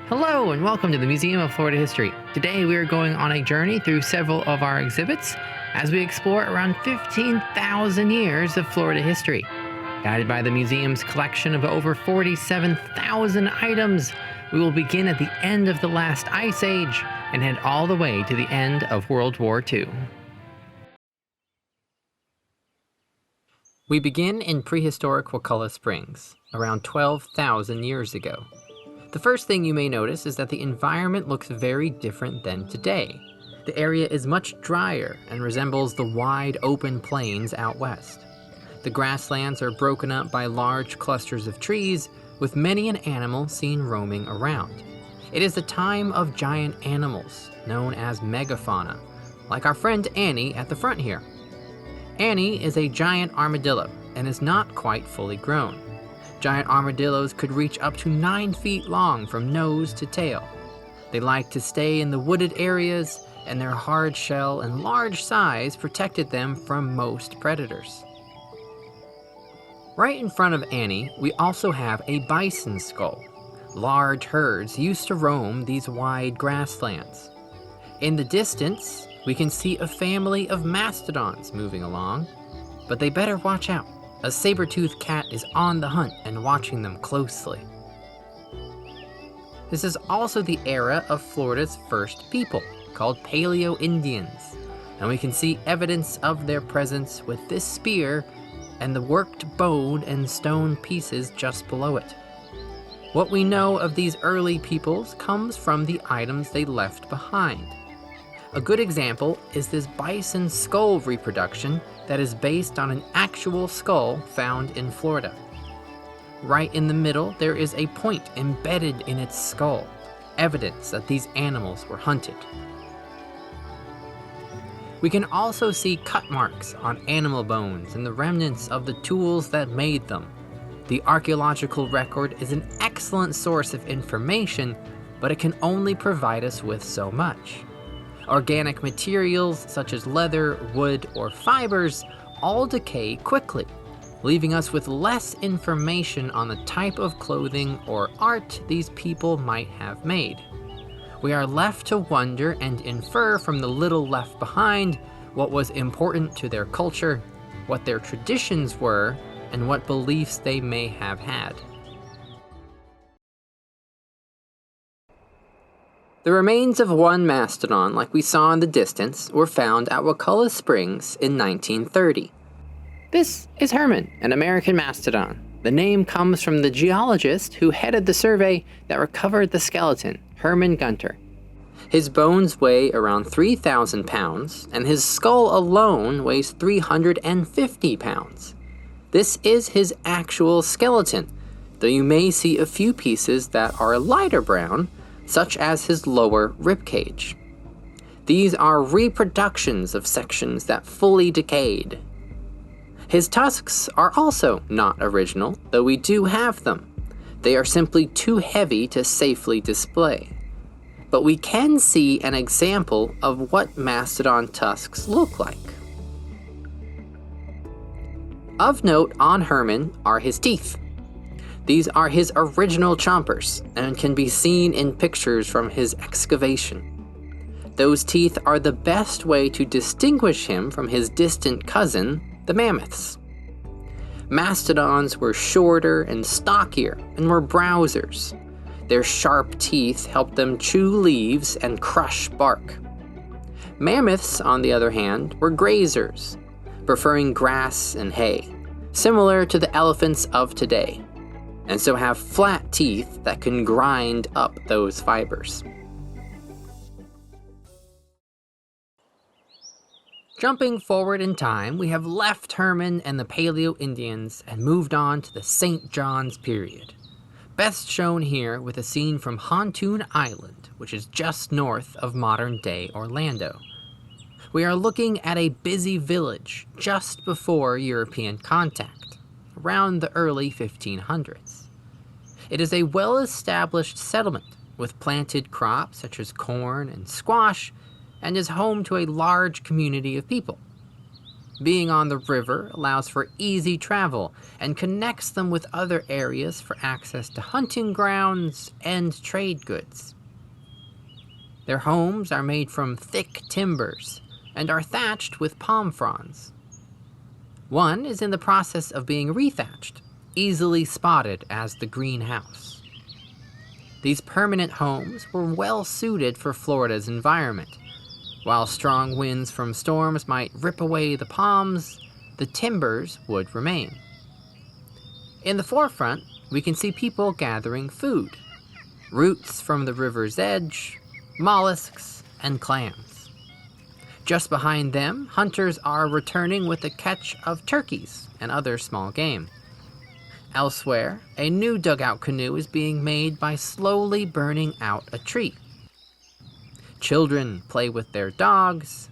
Hello and welcome to the Museum of Florida History. Today we are going on a journey through several of our exhibits as we explore around 15,000 years of Florida history. Guided by the museum's collection of over 47,000 items, we will begin at the end of the last ice age and head all the way to the end of World War II. We begin in prehistoric Wakulla Springs, around 12,000 years ago. The first thing you may notice is that the environment looks very different than today. The area is much drier and resembles the wide open plains out west. The grasslands are broken up by large clusters of trees, with many an animal seen roaming around. It is the time of giant animals, known as megafauna, like our friend Annie at the front here. Annie is a giant armadillo and is not quite fully grown. Giant armadillos could reach up to 9 feet long from nose to tail. They like to stay in the wooded areas, and their hard shell and large size protected them from most predators. Right in front of Annie, we also have a bison skull. Large herds used to roam these wide grasslands. In the distance, we can see a family of mastodons moving along, but they better watch out. A saber-toothed cat is on the hunt and watching them closely. This is also the era of Florida's first people, called Paleo-Indians, and we can see evidence of their presence with this spear and the worked bone and stone pieces just below it. What we know of these early peoples comes from the items they left behind. A good example is this bison skull reproduction that is based on an actual skull found in Florida. Right in the middle, there is a point embedded in its skull, evidence that these animals were hunted. We can also see cut marks on animal bones and the remnants of the tools that made them. The archaeological record is an excellent source of information, but it can only provide us with so much. Organic materials such as leather, wood, or fibers all decay quickly, leaving us with less information on the type of clothing or art these people might have made. We are left to wonder and infer from the little left behind what was important to their culture, what their traditions were, and what beliefs they may have had. The remains of one mastodon, like we saw in the distance, were found at Wakulla Springs in 1930. This is Herman, an American mastodon. The name comes from the geologist who headed the survey that recovered the skeleton, Herman Gunter. His bones weigh around 3,000 pounds, and his skull alone weighs 350 pounds. This is his actual skeleton, though you may see a few pieces that are lighter brown, such as his lower ribcage. These are reproductions of sections that fully decayed. His tusks are also not original, though we do have them. They are simply too heavy to safely display. But we can see an example of what mastodon tusks look like. Of note on Herman are his teeth. These are his original chompers and can be seen in pictures from his excavation. Those teeth are the best way to distinguish him from his distant cousin, the mammoths. Mastodons were shorter and stockier and were browsers. Their sharp teeth helped them chew leaves and crush bark. Mammoths, on the other hand, were grazers, preferring grass and hay, similar to the elephants of today, and so have flat teeth that can grind up those fibers. Jumping forward in time, we have left Herman and the Paleo-Indians and moved on to the St. John's period. Best shown here with a scene from Pontoon Island, which is just north of modern-day Orlando. We are looking at a busy village just before European contact, around the early 1500s. It is a well-established settlement with planted crops such as corn and squash, and is home to a large community of people. Being on the river allows for easy travel and connects them with other areas for access to hunting grounds and trade goods. Their homes are made from thick timbers and are thatched with palm fronds. One is in the process of being rethatched, easily spotted as the greenhouse. These permanent homes were well suited for Florida's environment. While strong winds from storms might rip away the palms, the timbers would remain. In the forefront, we can see people gathering food, roots from the river's edge, mollusks, and clams. Just behind them, hunters are returning with a catch of turkeys and other small game. Elsewhere, a new dugout canoe is being made by slowly burning out a tree. Children play with their dogs,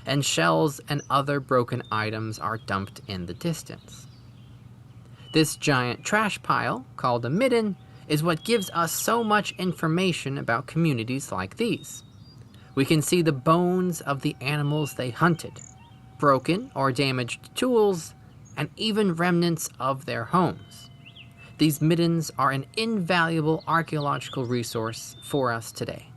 and shells and other broken items are dumped in the distance. This giant trash pile, called a midden, is what gives us so much information about communities like these. We can see the bones of the animals they hunted, broken or damaged tools, and even remnants of their homes. These middens are an invaluable archaeological resource for us today.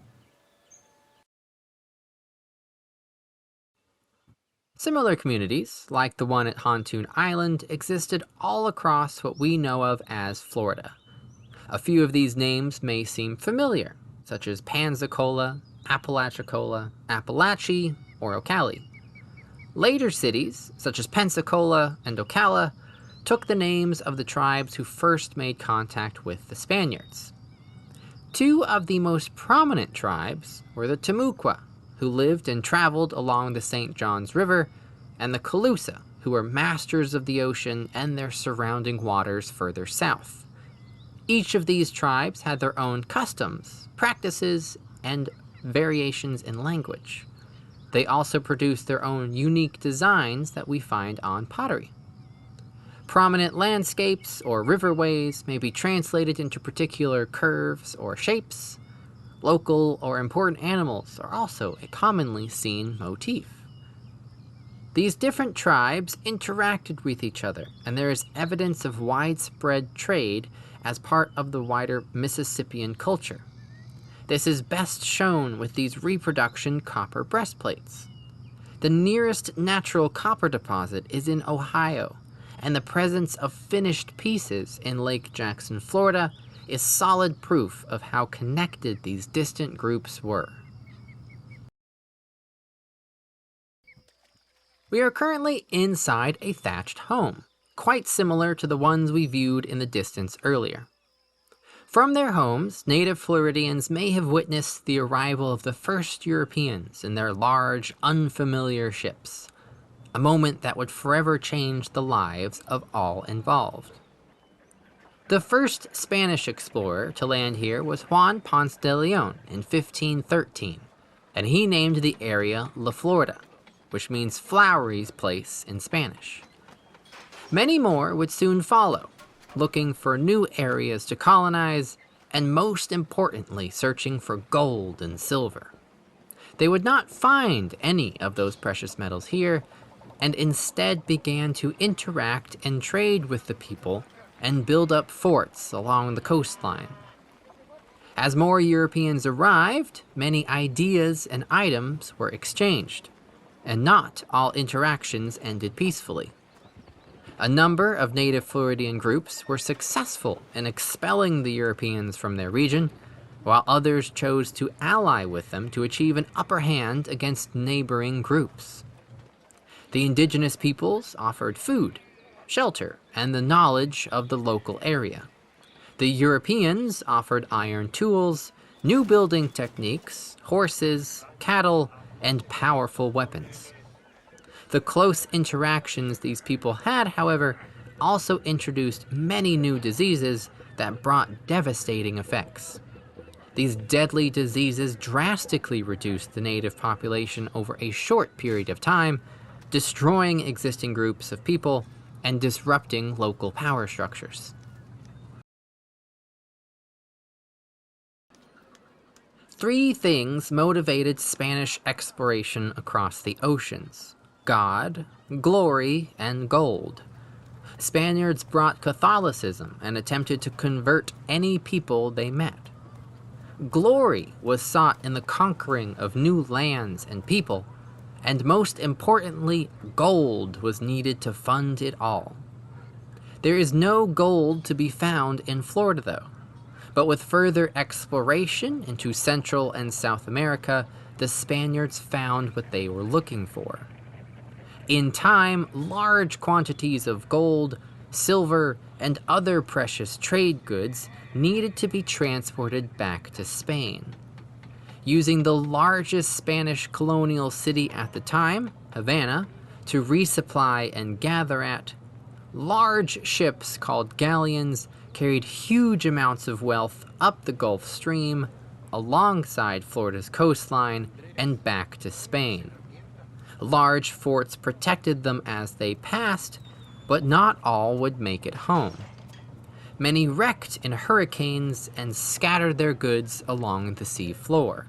Similar communities, like the one at Pontoon Island, existed all across what we know of as Florida. A few of these names may seem familiar, such as Pensacola, Apalachicola, Appalachie, or Ocala. Later cities, such as Pensacola and Ocala, took the names of the tribes who first made contact with the Spaniards. Two of the most prominent tribes were the Timucua, who lived and traveled along the St. Johns River, and the Calusa, who were masters of the ocean and their surrounding waters further south. Each of these tribes had their own customs, practices, and variations in language. They also produced their own unique designs that we find on pottery. Prominent landscapes or riverways may be translated into particular curves or shapes. Local or important animals are also a commonly seen motif. These different tribes interacted with each other, and there is evidence of widespread trade as part of the wider Mississippian culture. This is best shown with these reproduction copper breastplates. The nearest natural copper deposit is in Ohio, and the presence of finished pieces in Lake Jackson, Florida, is solid proof of how connected these distant groups were. We are currently inside a thatched home, quite similar to the ones we viewed in the distance earlier. From their homes, native Floridians may have witnessed the arrival of the first Europeans in their large, unfamiliar ships, a moment that would forever change the lives of all involved. The first Spanish explorer to land here was Juan Ponce de Leon in 1513, and he named the area La Florida, which means flowery place in Spanish. Many more would soon follow, looking for new areas to colonize, and most importantly, searching for gold and silver. They would not find any of those precious metals here, and instead began to interact and trade with the people and build up forts along the coastline. As more Europeans arrived, many ideas and items were exchanged, and not all interactions ended peacefully. A number of native Floridian groups were successful in expelling the Europeans from their region, while others chose to ally with them to achieve an upper hand against neighboring groups. The indigenous peoples offered food, shelter, and the knowledge of the local area. The Europeans offered iron tools, new building techniques, horses, cattle, and powerful weapons. The close interactions these people had, however, also introduced many new diseases that brought devastating effects. These deadly diseases drastically reduced the native population over a short period of time, destroying existing groups of people and disrupting local power structures. Three things motivated Spanish exploration across the oceans. God, glory, and gold. Spaniards brought Catholicism and attempted to convert any people they met. Glory was sought in the conquering of new lands and people, and most importantly, gold was needed to fund it all. There is no gold to be found in Florida, though. But with further exploration into Central and South America, the Spaniards found what they were looking for. In time, large quantities of gold, silver, and other precious trade goods needed to be transported back to Spain. Using the largest Spanish colonial city at the time, Havana, to resupply and gather at, large ships called galleons carried huge amounts of wealth up the Gulf Stream, alongside Florida's coastline, and back to Spain. Large forts protected them as they passed, but not all would make it home. Many wrecked in hurricanes and scattered their goods along the sea floor.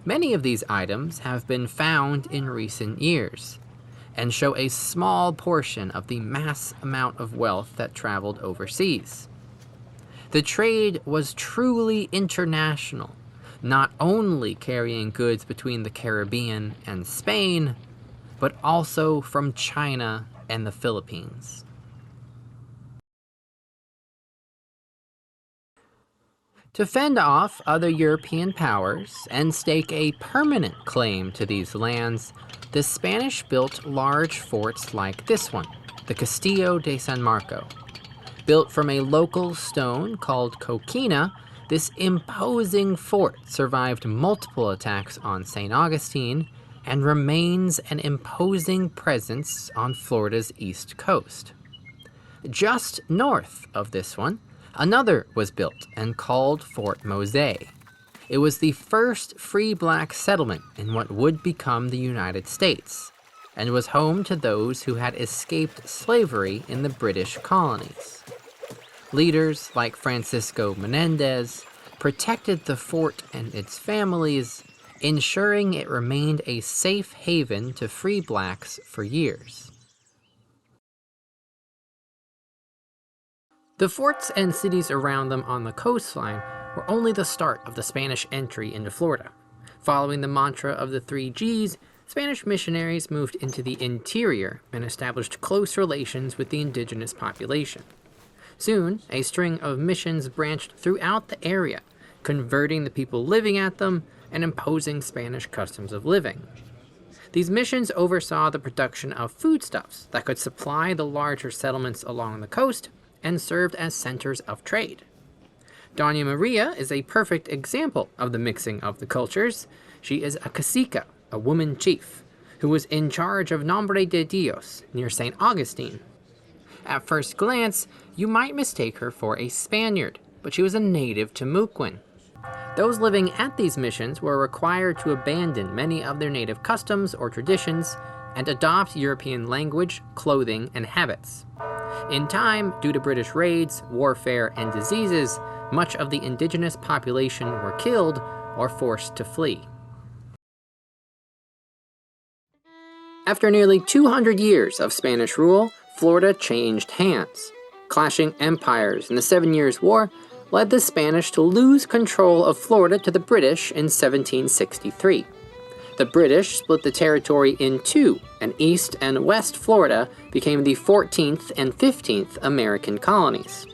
Many of these items have been found in recent years, and show a small portion of the mass amount of wealth that traveled overseas. The trade was truly international, not only carrying goods between the Caribbean and Spain, but also from China and the Philippines. To fend off other European powers and stake a permanent claim to these lands, the Spanish built large forts like this one, the Castillo de San Marco. Built from a local stone called coquina, this imposing fort survived multiple attacks on St. Augustine and remains an imposing presence on Florida's east coast. Just north of this one, another was built and called Fort Mose. It was the first free black settlement in what would become the United States, and was home to those who had escaped slavery in the British colonies. Leaders like Francisco Menendez protected the fort and its families, ensuring it remained a safe haven to free blacks for years. The forts and cities around them on the coastline were only the start of the Spanish entry into Florida. Following the mantra of the 3 Gs, Spanish missionaries moved into the interior and established close relations with the indigenous population. Soon, a string of missions branched throughout the area, converting the people living at them and imposing Spanish customs of living. These missions oversaw the production of foodstuffs that could supply the larger settlements along the coast and served as centers of trade. Doña Maria is a perfect example of the mixing of the cultures. She is a cacica, a woman chief, who was in charge of Nombre de Dios near St. Augustine. At first glance, you might mistake her for a Spaniard, but she was a native Timucuan. Those living at these missions were required to abandon many of their native customs or traditions and adopt European language, clothing, and habits. In time, due to British raids, warfare, and diseases, much of the indigenous population were killed or forced to flee. After nearly 200 years of Spanish rule, Florida changed hands. Clashing empires in the 7 Years' War led the Spanish to lose control of Florida to the British in 1763. The British split the territory in two, and East and West Florida became the 14th and 15th American colonies.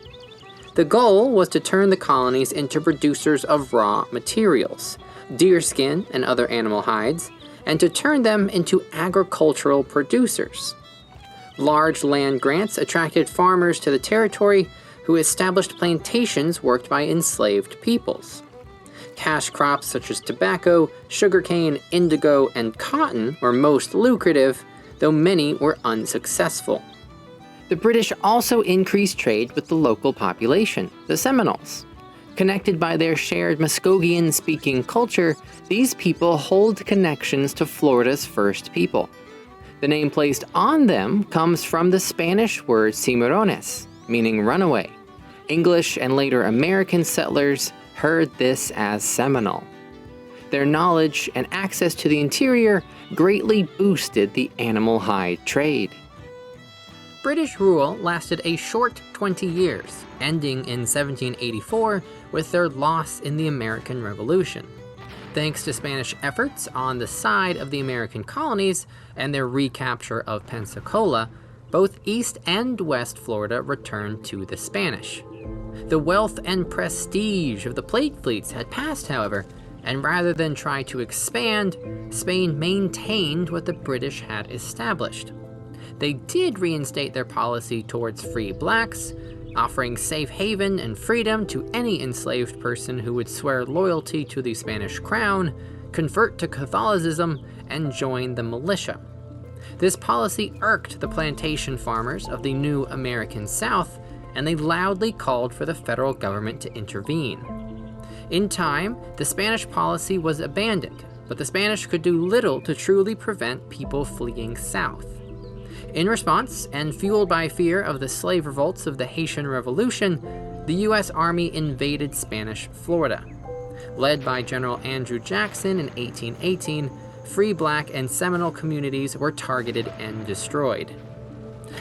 The goal was to turn the colonies into producers of raw materials, deerskin and other animal hides, and to turn them into agricultural producers. Large land grants attracted farmers to the territory who established plantations worked by enslaved peoples. Cash crops such as tobacco, sugarcane, indigo, and cotton were most lucrative, though many were unsuccessful. The British also increased trade with the local population, the Seminoles. Connected by their shared Muskogean-speaking culture, these people hold connections to Florida's first people. The name placed on them comes from the Spanish word cimarrones, meaning runaway. English and later American settlers heard this as Seminole. Their knowledge and access to the interior greatly boosted the animal hide trade. British rule lasted a short 20 years, ending in 1784 with their loss in the American Revolution. Thanks to Spanish efforts on the side of the American colonies and their recapture of Pensacola, both East and West Florida returned to the Spanish. The wealth and prestige of the plate fleets had passed, however, and rather than try to expand, Spain maintained what the British had established. They did reinstate their policy towards free blacks, offering safe haven and freedom to any enslaved person who would swear loyalty to the Spanish crown, convert to Catholicism, and join the militia. This policy irked the plantation farmers of the new American South, and they loudly called for the federal government to intervene. In time, the Spanish policy was abandoned, but the Spanish could do little to truly prevent people fleeing south. In response, and fueled by fear of the slave revolts of the Haitian Revolution, the U.S. Army invaded Spanish Florida. Led by General Andrew Jackson in 1818, free black and Seminole communities were targeted and destroyed.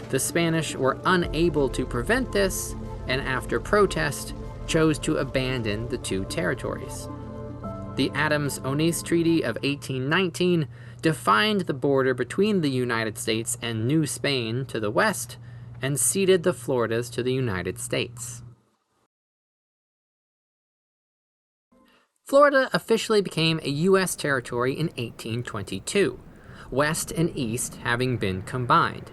The Spanish were unable to prevent this, and after protest, chose to abandon the two territories. The Adams-Onis Treaty of 1819 defined the border between the United States and New Spain to the west, and ceded the Floridas to the United States. Florida officially became a U.S. territory in 1822, West and East having been combined.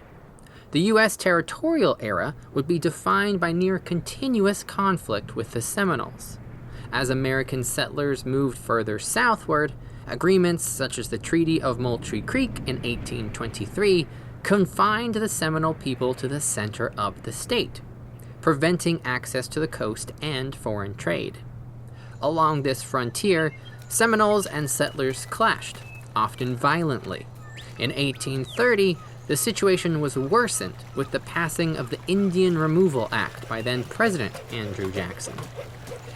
The U.S. territorial era would be defined by near continuous conflict with the Seminoles. As American settlers moved further southward, agreements such as the Treaty of Moultrie Creek in 1823 confined the Seminole people to the center of the state, preventing access to the coast and foreign trade. Along this frontier, Seminoles and settlers clashed, often violently. In 1830, the situation was worsened with the passing of the Indian Removal Act by then-President Andrew Jackson.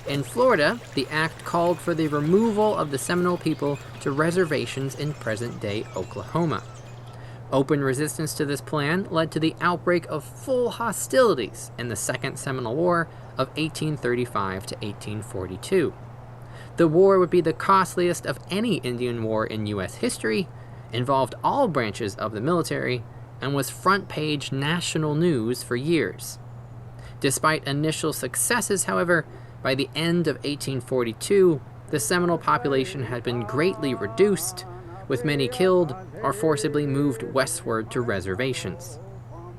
In Florida, the act called for the removal of the Seminole people to reservations in present-day Oklahoma. Open resistance to this plan led to the outbreak of full hostilities in the Second Seminole War of 1835 to 1842. The war would be the costliest of any Indian war in U.S. history, involved all branches of the military, and was front-page national news for years. Despite initial successes, however, by the end of 1842, the Seminole population had been greatly reduced, with many killed or forcibly moved westward to reservations.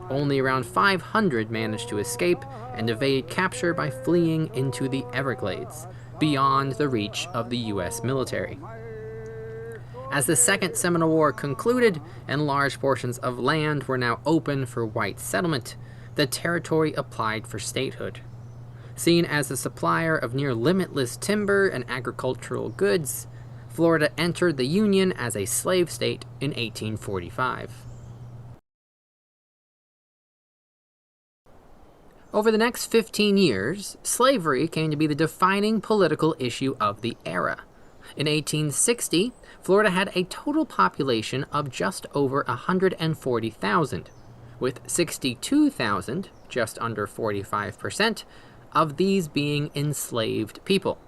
Only around 500 managed to escape and evade capture by fleeing into the Everglades, beyond the reach of the U.S. military. As the Second Seminole War concluded and large portions of land were now open for white settlement, the territory applied for statehood. Seen as a supplier of near limitless timber and agricultural goods, Florida entered the Union as a slave state in 1845. Over the next 15 years, slavery came to be the defining political issue of the era. In 1860, Florida had a total population of just over 140,000, with 62,000, just under 45%, of these being enslaved people.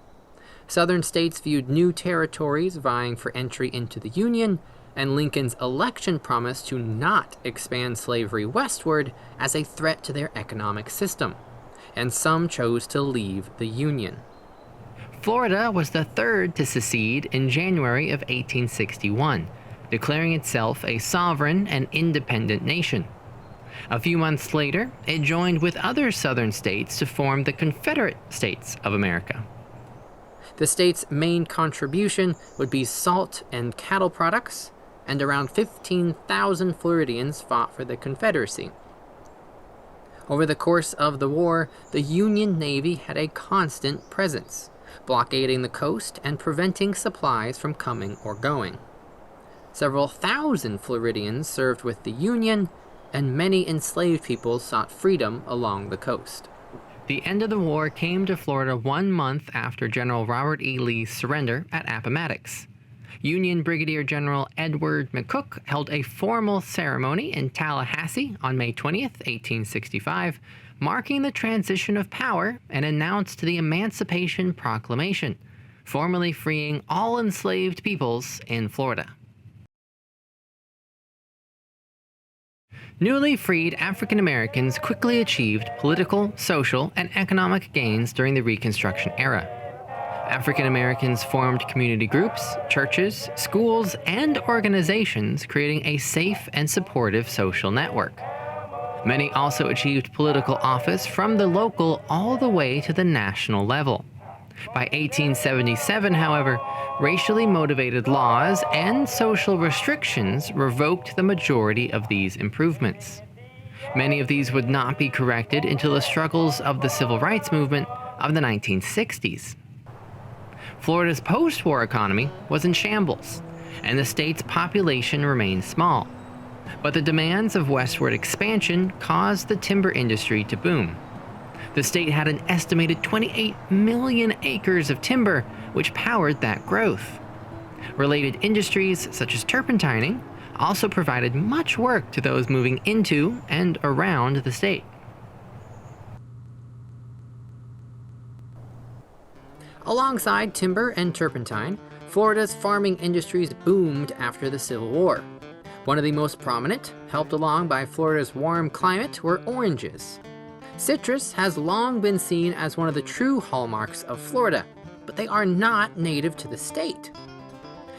Southern states viewed new territories vying for entry into the Union, and Lincoln's election promise to not expand slavery westward as a threat to their economic system, and some chose to leave the Union. Florida was the third to secede in January of 1861, declaring itself a sovereign and independent nation. A few months later, it joined with other southern states to form the Confederate States of America. The state's main contribution would be salt and cattle products, and around 15,000 Floridians fought for the Confederacy. Over the course of the war, the Union Navy had a constant presence, blockading the coast and preventing supplies from coming or going. Several thousand Floridians served with the Union, and many enslaved people sought freedom along the coast. The end of the war came to Florida 1 month after General Robert E. Lee's surrender at Appomattox. Union Brigadier General Edward McCook held a formal ceremony in Tallahassee on May 20th, 1865, marking the transition of power, and announced the Emancipation Proclamation, formally freeing all enslaved peoples in Florida. Newly freed African Americans quickly achieved political, social, and economic gains during the Reconstruction era. African Americans formed community groups, churches, schools, and organizations, creating a safe and supportive social network. Many also achieved political office from the local all the way to the national level. By 1877, however, racially motivated laws and social restrictions revoked the majority of these improvements. Many of these would not be corrected until the struggles of the civil rights movement of the 1960s. Florida's post-war economy was in shambles, and the state's population remained small. But the demands of westward expansion caused the timber industry to boom. The state had an estimated 28 million acres of timber, which powered that growth. Related industries, such as turpentining, also provided much work to those moving into and around the state. Alongside timber and turpentine, Florida's farming industries boomed after the Civil War. One of the most prominent, helped along by Florida's warm climate, were oranges. Citrus has long been seen as one of the true hallmarks of Florida, but they are not native to the state.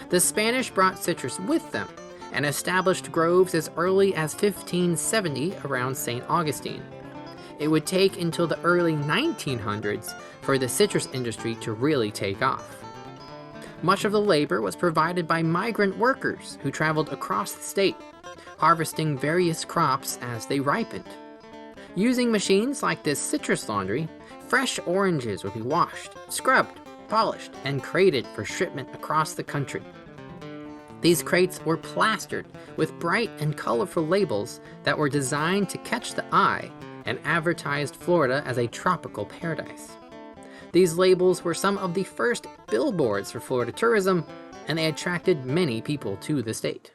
The Spanish brought citrus with them and established groves as early as 1570 around St. Augustine. It would take until the early 1900s for the citrus industry to really take off. Much of the labor was provided by migrant workers who traveled across the state, harvesting various crops as they ripened. Using machines like this citrus laundry, fresh oranges would be washed, scrubbed, polished, and crated for shipment across the country. These crates were plastered with bright and colorful labels that were designed to catch the eye and advertised Florida as a tropical paradise. These labels were some of the first billboards for Florida tourism, and they attracted many people to the state.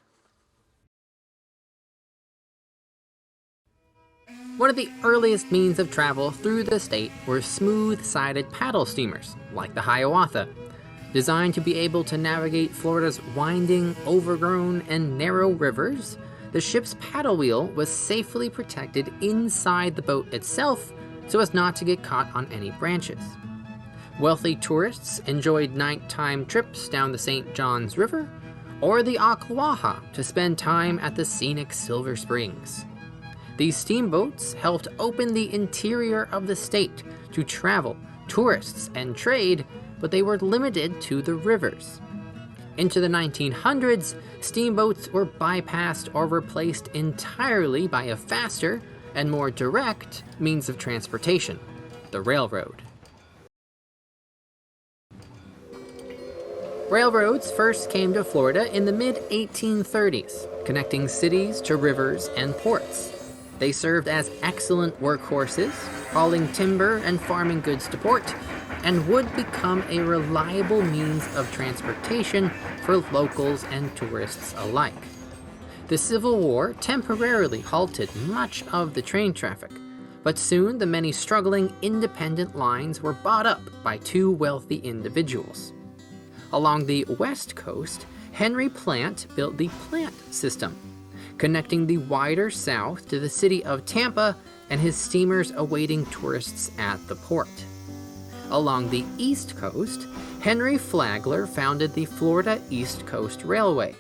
One of the earliest means of travel through the state were smooth-sided paddle steamers, like the Hiawatha. Designed to be able to navigate Florida's winding, overgrown, and narrow rivers, the ship's paddle wheel was safely protected inside the boat itself so as not to get caught on any branches. Wealthy tourists enjoyed nighttime trips down the St. Johns River or the Ocklawaha to spend time at the scenic Silver Springs. These steamboats helped open the interior of the state to travel, tourists, and trade, but they were limited to the rivers. Into the 1900s, steamboats were bypassed or replaced entirely by a faster and more direct means of transportation, the railroad. Railroads first came to Florida in the mid-1830s, connecting cities to rivers and ports. They served as excellent workhorses, hauling timber and farming goods to port, and would become a reliable means of transportation for locals and tourists alike. The Civil War temporarily halted much of the train traffic, but soon the many struggling independent lines were bought up by two wealthy individuals. Along the West Coast, Henry Plant built the Plant System, connecting the wider South to the city of Tampa and his steamers awaiting tourists at the port. Along the East Coast, Henry Flagler founded the Florida East Coast Railway,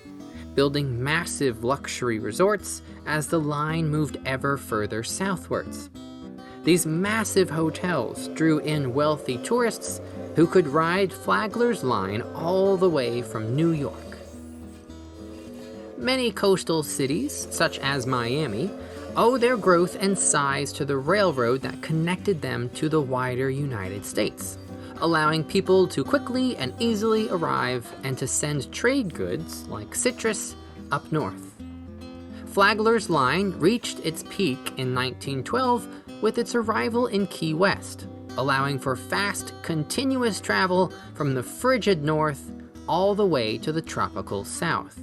building massive luxury resorts as the line moved ever further southwards. These massive hotels drew in wealthy tourists who could ride Flagler's line all the way from New York. Many coastal cities, such as Miami, owe their growth and size to the railroad that connected them to the wider United States, allowing people to quickly and easily arrive and to send trade goods, like citrus, up north. Flagler's line reached its peak in 1912 with its arrival in Key West, allowing for fast, continuous travel from the frigid north all the way to the tropical south.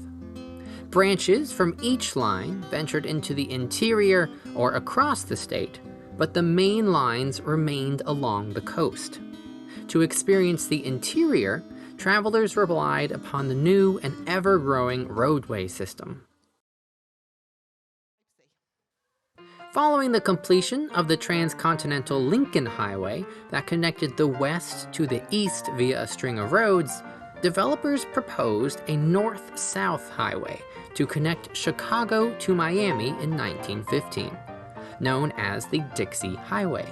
Branches from each line ventured into the interior or across the state, but the main lines remained along the coast. To experience the interior, travelers relied upon the new and ever-growing roadway system. Following the completion of the transcontinental Lincoln Highway that connected the west to the east via a string of roads, developers proposed a north-south highway to connect Chicago to Miami in 1915, known as the Dixie Highway.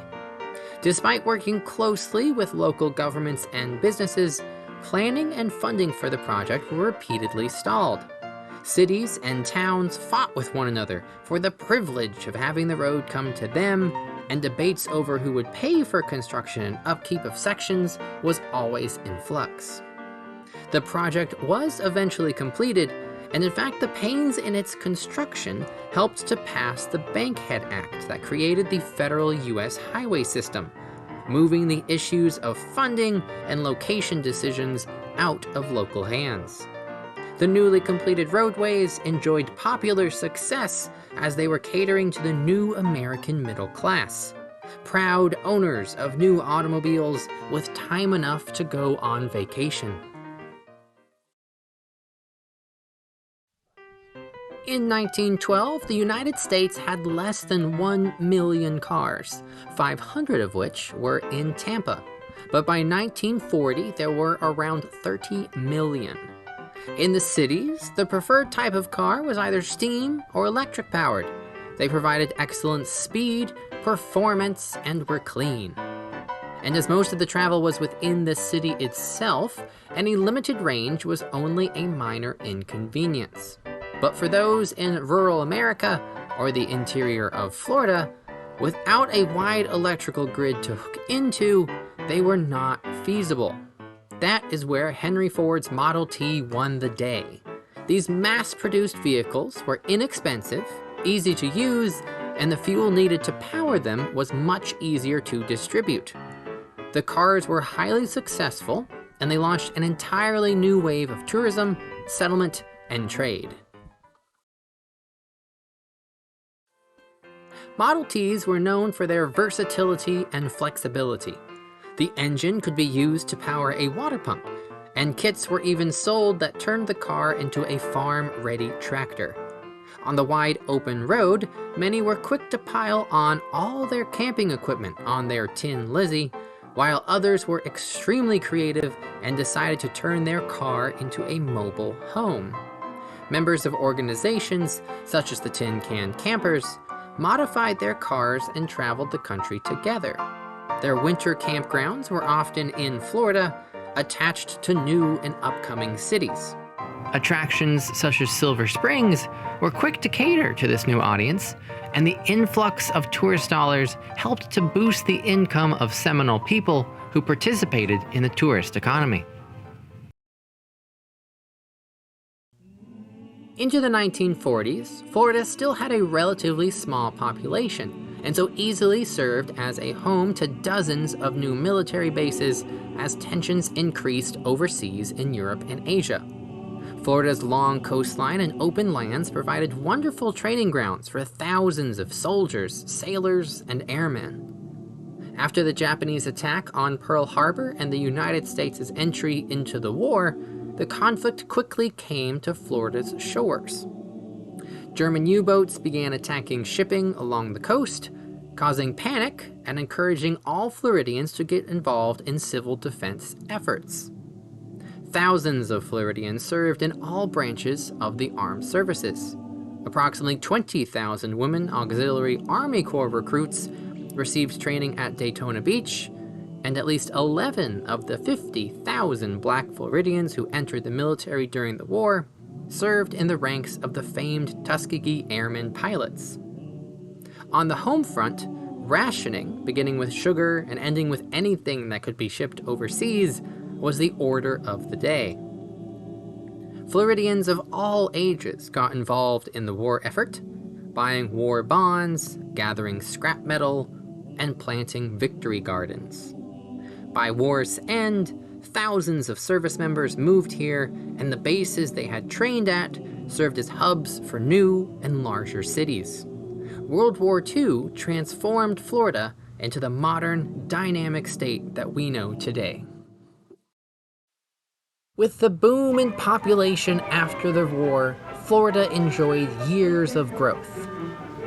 Despite working closely with local governments and businesses, planning and funding for the project were repeatedly stalled. Cities and towns fought with one another for the privilege of having the road come to them, and debates over who would pay for construction and upkeep of sections was always in flux. The project was eventually completed, and in fact the pains in its construction helped to pass the Bankhead Act that created the federal U.S. highway system, moving the issues of funding and location decisions out of local hands. The newly completed roadways enjoyed popular success as they were catering to the new American middle class, proud owners of new automobiles with time enough to go on vacation. In 1912, the United States had less than 1 million cars, 500 of which were in Tampa. But by 1940, there were around 30 million. In the cities, the preferred type of car was either steam or electric powered. They provided excellent speed, performance, and were clean. And as most of the travel was within the city itself, any limited range was only a minor inconvenience. But for those in rural America or the interior of Florida, without a wide electrical grid to hook into, they were not feasible. That is where Henry Ford's Model T won the day. These mass-produced vehicles were inexpensive, easy to use, and the fuel needed to power them was much easier to distribute. The cars were highly successful, and they launched an entirely new wave of tourism, settlement, and trade. Model Ts were known for their versatility and flexibility. The engine could be used to power a water pump, and kits were even sold that turned the car into a farm-ready tractor. On the wide open road, many were quick to pile on all their camping equipment on their Tin Lizzie, while others were extremely creative and decided to turn their car into a mobile home. Members of organizations, such as the Tin Can Campers, modified their cars and traveled the country together. Their winter campgrounds were often in Florida, attached to new and upcoming cities. Attractions such as Silver Springs were quick to cater to this new audience, and the influx of tourist dollars helped to boost the income of Seminole people who participated in the tourist economy. Into the 1940s, Florida still had a relatively small population, and so easily served as a home to dozens of new military bases as tensions increased overseas in Europe and Asia. Florida's long coastline and open lands provided wonderful training grounds for thousands of soldiers, sailors, and airmen. After the Japanese attack on Pearl Harbor and the United States' entry into the war, the conflict quickly came to Florida's shores. German U-boats began attacking shipping along the coast, causing panic and encouraging all Floridians to get involved in civil defense efforts. Thousands of Floridians served in all branches of the armed services. Approximately 20,000 women Auxiliary Army Corps recruits received training at Daytona Beach, and at least 11 of the 50,000 black Floridians who entered the military during the war served in the ranks of the famed Tuskegee Airmen pilots. On the home front, rationing, beginning with sugar and ending with anything that could be shipped overseas, was the order of the day. Floridians of all ages got involved in the war effort, buying war bonds, gathering scrap metal, and planting victory gardens. By war's end, thousands of service members moved here, and the bases they had trained at served as hubs for new and larger cities. World War II transformed Florida into the modern, dynamic state that we know today. With the boom in population after the war, Florida enjoyed years of growth.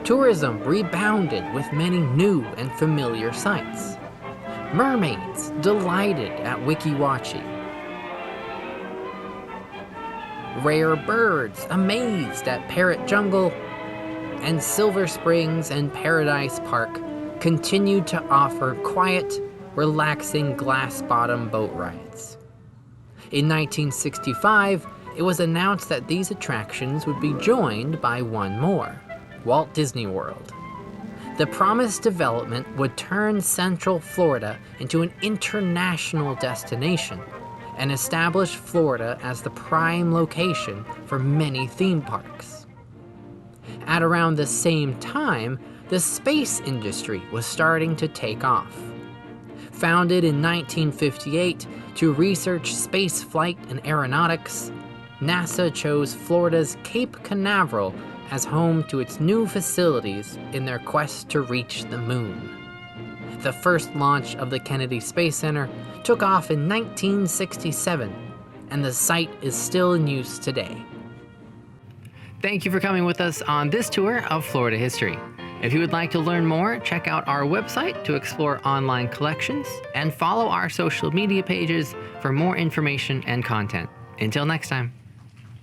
Tourism rebounded with many new and familiar sights. Mermaids delighted at WWII. Rare birds amazed at Parrot Jungle, and Silver Springs and Paradise Park continued to offer quiet, relaxing glass-bottom boat rides. In 1965, it was announced that these attractions would be joined by one more, Walt Disney World. The promised development would turn Central Florida into an international destination and establish Florida as the prime location for many theme parks. At around the same time, the space industry was starting to take off. Founded in 1958 to research space flight and aeronautics, NASA chose Florida's Cape Canaveral as home to its new facilities in their quest to reach the moon. The first launch of the Kennedy Space Center took off in 1967, and the site is still in use today. Thank you for coming with us on this tour of Florida history. If you would like to learn more, check out our website to explore online collections and follow our social media pages for more information and content. Until next time.